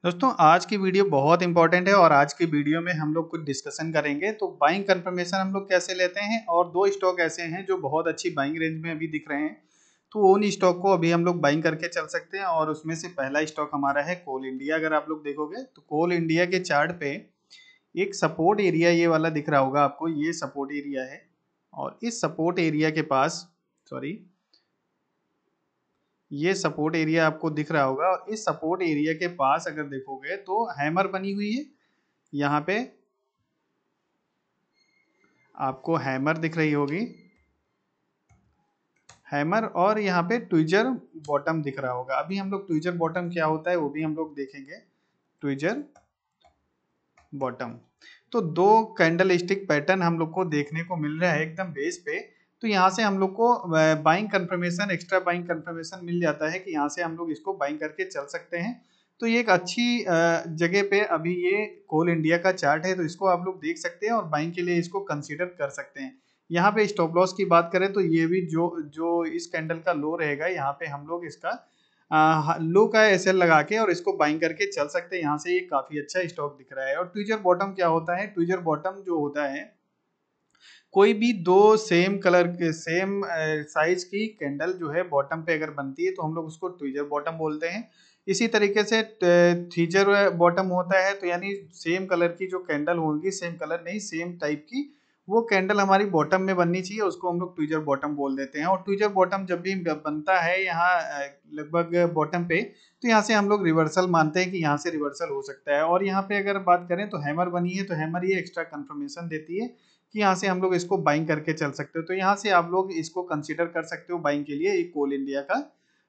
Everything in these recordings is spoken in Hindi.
दोस्तों आज की वीडियो बहुत इंपॉर्टेंट है और आज की वीडियो में हम लोग कुछ डिस्कशन करेंगे। तो बाइंग कंफर्मेशन हम लोग कैसे लेते हैं और दो स्टॉक ऐसे हैं जो बहुत अच्छी बाइंग रेंज में अभी दिख रहे हैं। तो उन स्टॉक को अभी हम लोग बाइंग करके चल सकते हैं और उसमें से पहला स्टॉक हमारा है कोल इंडिया। अगर आप लोग देखोगे तो कोल इंडिया के चार्ट पे एक सपोर्ट एरिया ये वाला दिख रहा होगा आपको, ये सपोर्ट एरिया है। और इस सपोर्ट एरिया के पास, सॉरी, ये सपोर्ट एरिया आपको दिख रहा होगा और इस सपोर्ट एरिया के पास अगर देखोगे तो हैमर बनी हुई है। यहाँ पे आपको हैमर दिख रही होगी, हैमर, और यहाँ पे ट्विजर बॉटम दिख रहा होगा। अभी हम लोग ट्विजर बॉटम क्या होता है वो भी हम लोग देखेंगे। ट्विजर बॉटम, तो दो कैंडल स्टिक पैटर्न हम लोग को देखने को मिल रहा है एकदम बेस पे। तो यहाँ से हम लोग को buying confirmation, extra buying confirmation मिल जाता है कि यहाँ से हम लोग इसको बाइंग करके चल सकते हैं। तो ये एक अच्छी जगह पे अभी ये कोल इंडिया का चार्ट है, तो इसको आप लोग देख सकते हैं और बाइंग के लिए इसको कंसीडर कर सकते हैं। यहाँ पे स्टॉप लॉस की बात करें तो ये भी जो जो इस कैंडल का लो रहेगा, यहाँ पे हम लोग इसका लो का एसएल लगा के और इसको बाइंग करके चल सकते हैं। यहाँ से ये काफी अच्छा स्टॉक दिख रहा है। और ट्विजर बॉटम क्या होता है? ट्विजर बॉटम जो होता है, कोई भी दो सेम कलर के सेम साइज की कैंडल जो है बॉटम पे अगर बनती है तो हम लोग उसको ट्विजर बॉटम बोलते हैं। इसी तरीके से थीजर बॉटम होता है, तो यानी सेम कलर की जो कैंडल होगी, सेम कलर नहीं सेम टाइप की वो कैंडल हमारी बॉटम में बननी चाहिए, उसको हम लोग ट्विजर बॉटम बोल देते हैं। और ट्विजर बॉटम जब भी बनता है यहाँ लगभग बॉटम पे, तो यहाँ से हम लोग रिवर्सल मानते हैं कि यहाँ से रिवर्सल हो सकता है। और यहाँ पे अगर बात करें तो हैमर बनी है, तो हैमर ये एक्स्ट्रा कंफर्मेशन देती है कि यहाँ से हम लोग इसको बाइंग करके चल सकते हो। तो यहाँ से आप लोग इसको कंसीडर कर सकते हो बाइंग के लिए एक कोल इंडिया का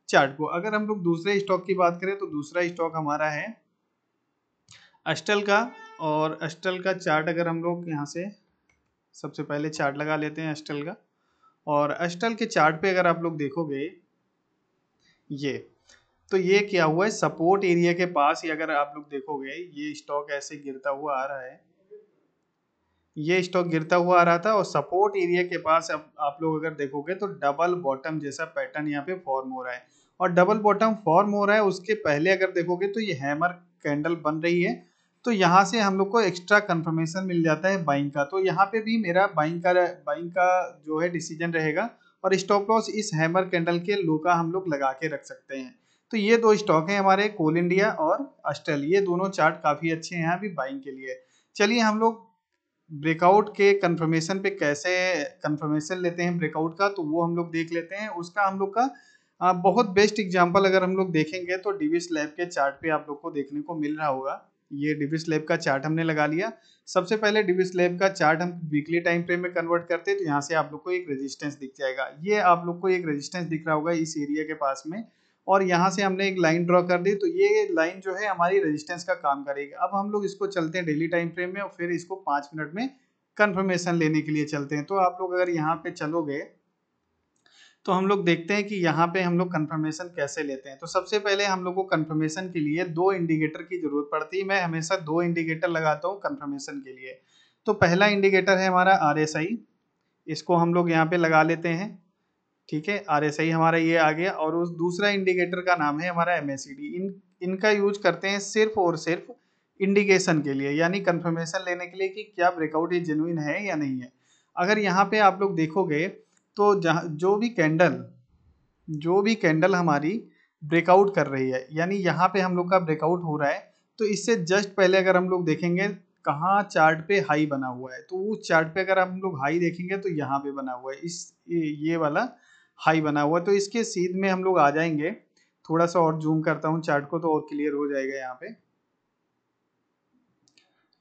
चार्ट को। अगर हम लोग दूसरे स्टॉक की बात करें तो दूसरा स्टॉक हमारा है अस्टल का। और अस्टल का चार्ट अगर हम लोग यहाँ से सबसे पहले चार्ट लगा लेते हैं अस्टल का। और अस्टल के चार्ट पे अगर आप लोग देखोगे ये, तो ये क्या हुआ है, सपोर्ट एरिया के पास ही अगर आप लोग देखोगे ये स्टॉक ऐसे गिरता हुआ आ रहा है, ये स्टॉक गिरता हुआ आ रहा था और सपोर्ट एरिया के पास अब आप लोग अगर देखोगे तो डबल बॉटम जैसा पैटर्न यहाँ पे फॉर्म हो रहा है। और डबल बॉटम फॉर्म हो रहा है उसके पहले अगर देखोगे तो ये हैमर कैंडल बन रही है। तो यहाँ से हम लोग को एक्स्ट्रा कंफर्मेशन मिल जाता है बाइंग का। तो यहाँ पे भी मेरा बाइंग का जो है डिसीजन रहेगा। और स्टॉप लॉस इस हैमर कैंडल के लो का हम लोग लगा के रख सकते हैं। तो ये दो स्टॉक हैं हमारे, कोल इंडिया और अस्टल। ये दोनों चार्ट काफी अच्छे हैं अभी बाइंग के लिए। चलिए हम लोग ब्रेकआउट के कंफर्मेशन पे कैसे कंफर्मेशन लेते हैं ब्रेकआउट का, तो वो हम लोग देख लेते हैं। उसका हम लोग का बहुत बेस्ट एग्जांपल अगर हम लोग देखेंगे तो डिविस लैब के चार्ट पे आप लोग को देखने को मिल रहा होगा। ये डिविस लैब का चार्ट हमने लगा लिया। सबसे पहले डिविस लैब का चार्ट हम वीकली टाइम फ्रेम में कन्वर्ट करते हैं, तो यहाँ से आप लोग को एक रेजिस्टेंस दिख जाएगा। ये आप लोग को एक रेजिस्टेंस दिख रहा होगा इस एरिया के पास में। और यहाँ से हमने एक लाइन ड्रॉ कर दी, तो ये लाइन जो है हमारी रेजिस्टेंस का काम करेगी। अब हम लोग इसको चलते हैं डेली टाइम फ्रेम में और फिर इसको 5 मिनट में कंफर्मेशन लेने के लिए चलते हैं। तो आप लोग अगर यहाँ पे चलोगे तो हम लोग देखते हैं कि यहाँ पे हम लोग कंफर्मेशन कैसे लेते हैं। तो सबसे पहले हम लोग को कंफर्मेशन के लिए दो इंडिकेटर की जरूरत पड़ती है। मैं हमेशा दो इंडिकेटर लगाता हूँ कंफर्मेशन के लिए। तो पहला इंडिकेटर है हमारा RSI, इसको हम लोग यहाँ पे लगा लेते हैं। ठीक है, RSI हमारा ये आ गया। और उस दूसरा इंडिकेटर का नाम है हमारा MACD। इनका यूज करते हैं सिर्फ और सिर्फ इंडिकेशन के लिए, यानी कंफर्मेशन लेने के लिए कि क्या ब्रेकआउट ये जेन्युइन है या नहीं है। अगर यहाँ पे आप लोग देखोगे तो जहाँ जो भी कैंडल हमारी ब्रेकआउट कर रही है, यानी यहाँ पे हम लोग का ब्रेकआउट हो रहा है, तो इससे जस्ट पहले अगर हम लोग देखेंगे कहाँ चार्ट पे हाई बना हुआ है, तो उस चार्ट पे अगर हम लोग हाई देखेंगे तो यहाँ पे बना हुआ है, ये वाला हाई बना हुआ है। तो इसके सीध में हम लोग आ जाएंगे। थोड़ा सा और जूम करता हूँ चार्ट को तो और क्लियर हो जाएगा। यहाँ पे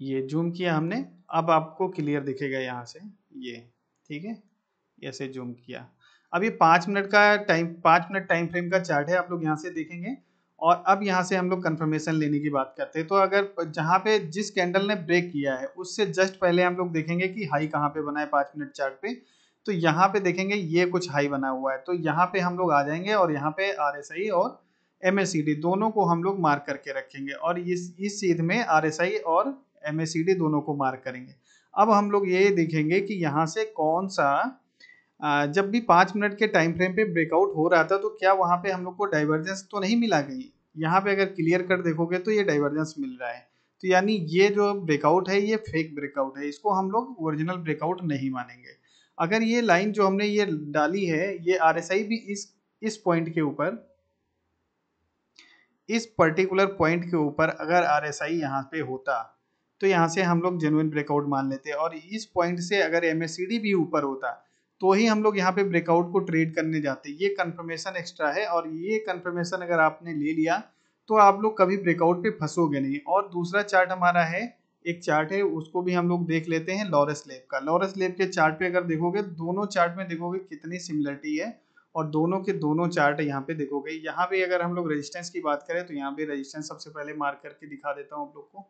ये जूम किया हमने, अब आपको क्लियर दिखेगा यहाँ से ये। ठीक है, ऐसे जूम किया। अब ये 5 मिनट का टाइम 5 मिनट टाइम फ्रेम का चार्ट है, आप लोग यहाँ से देखेंगे। और अब यहाँ से हम लोग कंफर्मेशन लेने की बात करते हैं। तो अगर जहाँ पे जिस कैंडल ने ब्रेक किया है उससे जस्ट पहले हम लोग देखेंगे कि हाई कहाँ पे बना है 5 मिनट चार्ट पे। तो यहाँ पे देखेंगे ये कुछ हाई बना हुआ है, तो यहाँ पे हम लोग आ जाएंगे और यहाँ पे RSI और MACD दोनों को हम लोग मार्क करके रखेंगे। और इस सीध में RSI और MACD दोनों को मार्क करेंगे। अब हम लोग ये देखेंगे कि यहाँ से कौन सा जब भी 5 मिनट के टाइम फ्रेम पे ब्रेकआउट हो रहा था तो क्या वहां पे हम लोग को डाइवर्जेंस तो नहीं मिला कहीं। यहाँ पे अगर क्लियर कट देखोगे तो ये डाइवर्जेंस मिल रहा है। तो यानी ये जो ब्रेकआउट है ये फेक ब्रेकआउट है, इसको हम लोग ओरिजिनल ब्रेकआउट नहीं मानेंगे। अगर ये लाइन जो हमने ये डाली है ये आरएसआई भी इस पॉइंट के ऊपर, इस पर्टिकुलर पॉइंट के ऊपर अगर आरएसआई यहाँ पे होता तो यहाँ से हम लोग जेन्युइन ब्रेकआउट मान लेते, और इस पॉइंट से अगर एमएससीडी भी ऊपर होता तो ही हम लोग यहाँ पे ब्रेकआउट को ट्रेड करने जाते। ये कंफर्मेशन एक्स्ट्रा है, और ये कंफर्मेशन अगर आपने ले लिया तो आप लोग कभी ब्रेकआउट पे फंसोगे नहीं। और दूसरा चार्ट हमारा है, एक चार्ट है उसको भी हम लोग देख लेते हैं, लॉरेस लेब का। लॉरेस लेब के चार्ट पे अगर देखोगे, दोनों चार्ट में देखोगे कितनी सिमिलरिटी है, और दोनों के दोनों चार्ट यहाँ पे देखोगे। यहाँ पे अगर हम लोग रेजिस्टेंस की बात करें तो यहाँ पे रेजिस्टेंस सबसे पहले मार्क करके दिखा देता हूँ आप लोग को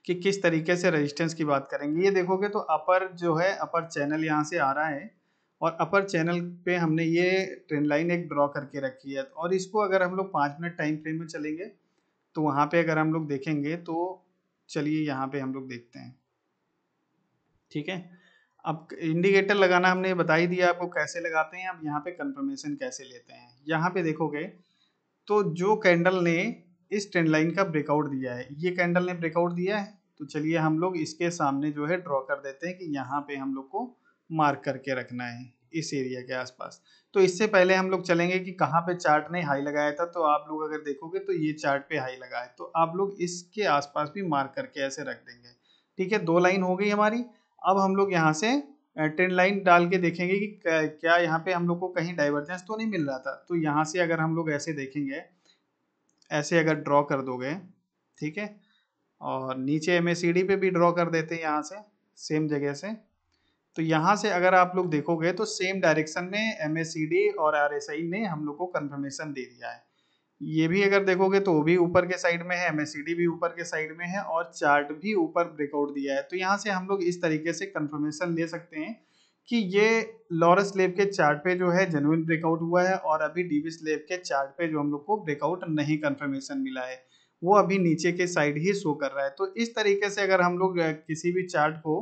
कि किस तरीके से रेजिस्टेंस की बात करेंगे। ये देखोगे तो अपर जो है, अपर चैनल यहाँ से आ रहा है, और अपर चैनल पे हमने ये ट्रेंड लाइन एक ड्रॉ करके रखी है, और इसको अगर हम लोग 5 मिनट टाइम फ्रेम में चलेंगे तो वहाँ पे अगर हम लोग देखेंगे तो चलिए यहाँ पे हम लोग देखते हैं। ठीक है, अब इंडिकेटर लगाना हमने बता ही दिया आपको कैसे लगाते हैं। अब यहाँ पे कंफर्मेशन कैसे लेते हैं, यहाँ पे देखोगे तो जो कैंडल ने इस ट्रेंड लाइन का ब्रेकआउट दिया है, ये कैंडल ने ब्रेकआउट दिया है, तो चलिए हम लोग इसके सामने जो है ड्रॉ कर देते हैं कि यहाँ पे हम लोग को मार्क करके रखना है इस एरिया के आसपास। तो इससे पहले हम लोग चलेंगे कि कहाँ पे चार्ट ने हाई लगाया था। तो आप लोग अगर देखोगे तो ये चार्ट पे हाई लगा है, तो आप लोग इसके आसपास भी मार्क करके ऐसे रख देंगे। ठीक है, 2 लाइन हो गई हमारी। अब हम लोग यहाँ से ट्रेंड लाइन डाल के देखेंगे कि क्या यहाँ पे हम लोग को कहीं डाइवर्जेंस तो नहीं मिल रहा था। तो यहाँ से अगर हम लोग ऐसे देखेंगे, ऐसे अगर ड्रॉ कर दोगे, ठीक है, और नीचे एमएसीडी पे भी ड्रॉ कर देते हैं यहाँ से सेम जगह से, तो यहाँ से अगर आप लोग देखोगे तो सेम डायरेक्शन में एमएसीडी और आरएसआई ने हम लोग को कंफर्मेशन दे दिया है। ये भी अगर देखोगे तो वो भी ऊपर के साइड में है, एमएसीडी भी ऊपर के साइड में है, और चार्ट भी ऊपर ब्रेकआउट दिया है। तो यहाँ से हम लोग इस तरीके से कंफर्मेशन ले सकते हैं कि ये लॉरेस लेब के चार्ट पे जो है जेन्युइन ब्रेकआउट हुआ है, और अभी डीविस लेब के चार्ट पे जो हम लोग को ब्रेकआउट नहीं कंफर्मेशन मिला है, वो अभी नीचे के साइड ही शो कर रहा है। तो इस तरीके से अगर हम लोग किसी भी चार्ट को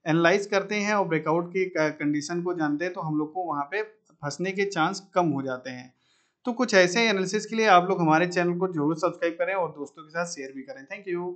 एनालाइज करते हैं और ब्रेकआउट की कंडीशन को जानते हैं तो हम लोग को वहाँ पे फंसने के चांस कम हो जाते हैं। तो कुछ ऐसे एनालिसिस के लिए आप लोग हमारे चैनल को जरूर सब्सक्राइब करें और दोस्तों के साथ शेयर भी करें। Thank you.